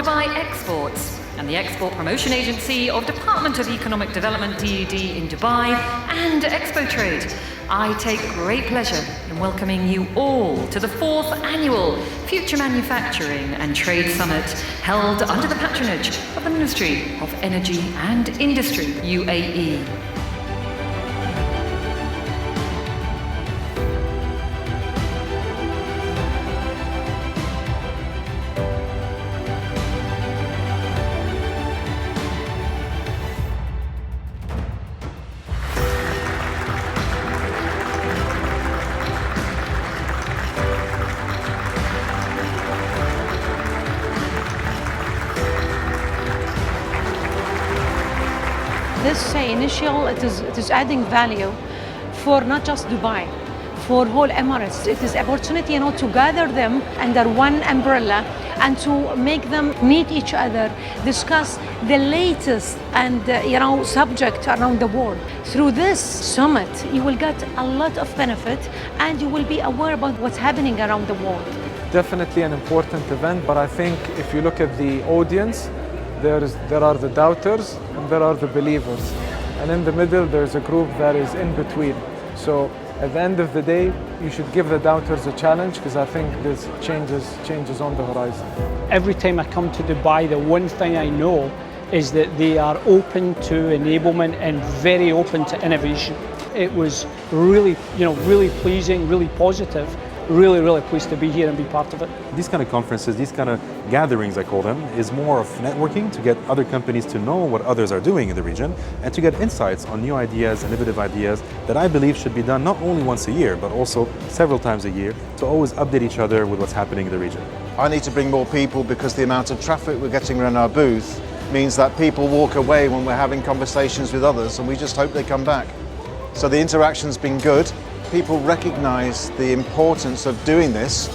Dubai Exports and the Export Promotion Agency of Department of Economic Development DED in Dubai and Expo Trade, I take great pleasure in welcoming you all to the 4th Annual Future Manufacturing and Trade Summit held under the patronage of the Ministry of Energy and Industry, UAE. This initial, it is adding value for not just Dubai, for whole Emirates. It is opportunity, to gather them under one umbrella and to make them meet each other, discuss the latest and subject around the world. Through this summit, you will get a lot of benefit and you will be aware about what's happening around the world. Definitely an important event, but I think if you look at the audience, there are the doubters and there are the believers. And in the middle, there's a group that is in between. So at the end of the day, you should give the doubters a challenge because I think this changes on the horizon. Every time I come to Dubai, the one thing I know is that they are open to enablement and very open to innovation. It was really, really pleasing, really positive. Really pleased to be here and be part of it. These kind of conferences, these kind of gatherings, I call them, is more of networking to get other companies to know what others are doing in the region and to get insights on new ideas, innovative ideas that I believe should be done not only once a year, but also several times a year to always update each other with what's happening in the region. I need to bring more people because the amount of traffic we're getting around our booth means that people walk away when we're having conversations with others, and we just hope they come back. So the interaction's been good. People recognize the importance of doing this.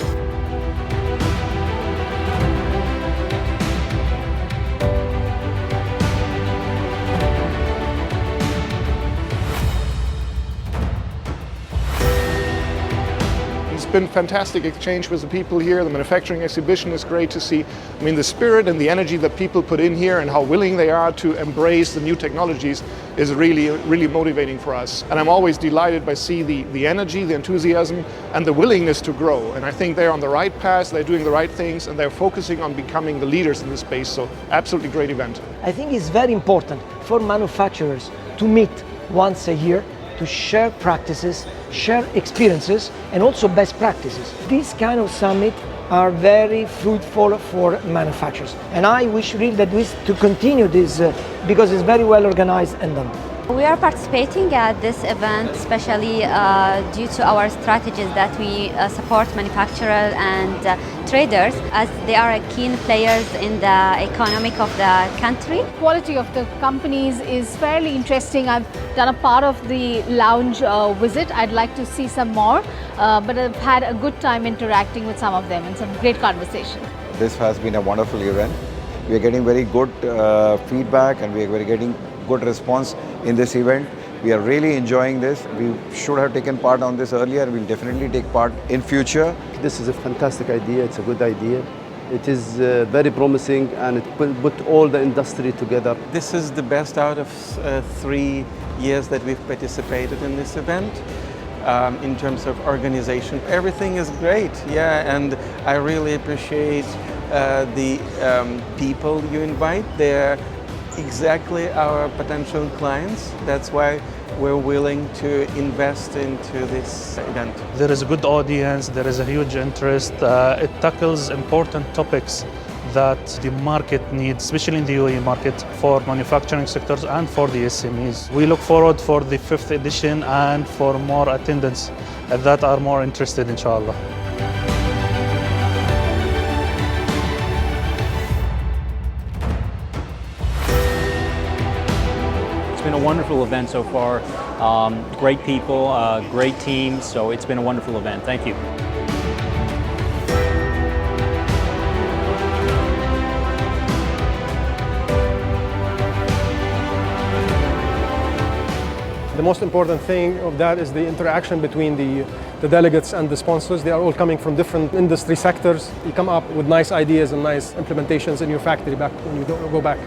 It's been fantastic exchange with the people here. The manufacturing exhibition is great to see. I mean, the spirit and the energy that people put in here and how willing they are to embrace the new technologies is really motivating for us. And I'm always delighted by seeing the energy, the enthusiasm, and the willingness to grow. And I think they're on the right path, they're doing the right things, and they're focusing on becoming the leaders in this space. So absolutely great event. I think it's very important for manufacturers to meet once a year, to share practices, share experiences, and also best practices. These kind of summits are very fruitful for manufacturers. And I wish really that to continue this because it's very well organized and done. We are participating at this event especially due to our strategies that we support manufacturers and traders as they are keen players in the economic of the country. Quality of the companies is fairly interesting. I've done a part of the lounge visit. I'd like to see some more, but I've had a good time interacting with some of them and some great conversation. This has been a wonderful event. We are getting very good feedback and we are getting good response in this event. We are really enjoying this. We should have taken part on this earlier and we'll definitely take part in future. This is a fantastic idea. It's a good idea. It is very promising and it will put all the industry together. This is the best out of 3 years that we've participated in this event. In terms of organization, everything is great, and I really appreciate the people you invite. They're exactly our potential clients. That's why we're willing to invest into this event. There is a good audience, there is a huge interest. It tackles important topics that the market needs, especially in the UAE market, for manufacturing sectors and for the SMEs. We look forward for the 5th edition and for more attendance that are more interested, inshallah. It's been a wonderful event so far. Great people, great team, so it's been a wonderful event. Thank you. The most important thing of that is the interaction between the delegates and the sponsors. They are all coming from different industry sectors. You come up with nice ideas and nice implementations in your factory back when you go back.